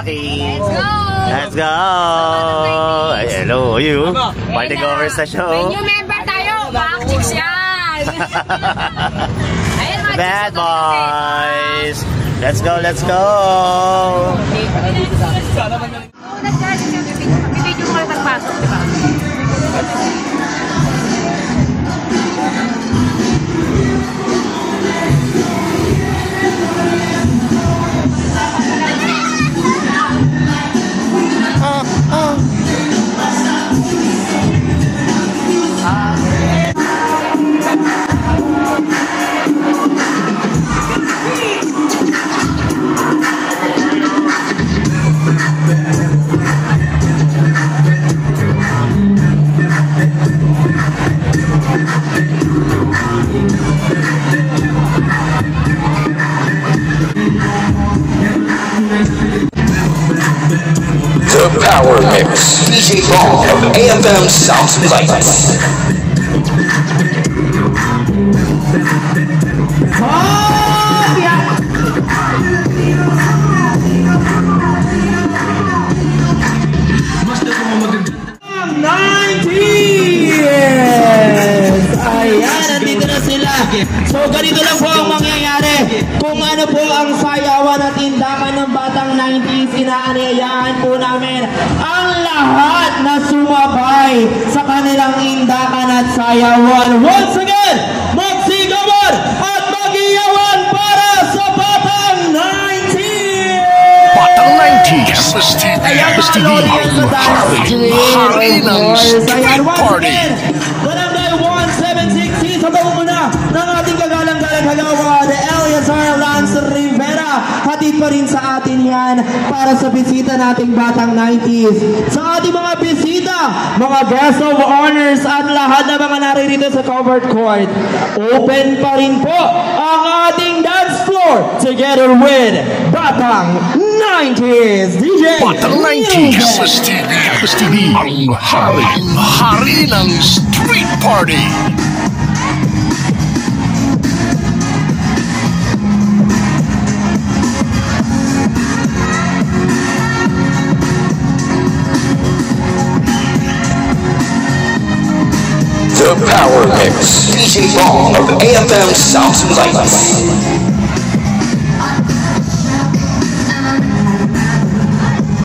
Rocky. Let's go! Let's go! Ay, hello, you. Party goers sa show. May new member tayo. Back chicks yan. Ayan, mga Bad boys. Let's go, let's go. Bibidyo mo kayo pagpasok, di ba? The Power Mix, DJ Bong of AFM Sounds Lights. Ayan, nandito na sila. So, ganito lang po ang mangyayari. Kung ano po ang sayawan at tindakan ng batang 90s, inaanyayahan po namin ang lahat na sumabay sa kanilang indakan at sayawan. Once again, magsigawan at magiyawan para sa batang 90s! Batang 90s, STV, hari ng street party. Barangay 1760 sa bawang muna ng ating kagalang-galang halawa na Eleazar Lance Rivera. Hatid pa rin sa atin yan para sa bisita nating batang 90s. Sa ating mga bisita, mga guest of honors at lahat na mga naririto sa covered court, open pa rin po ang ating dance floor together with Batang 90s DJ Batang 90s, STV, ang hari ng street party. The Power Mix, DJ Bong of AFM Sounds Lights.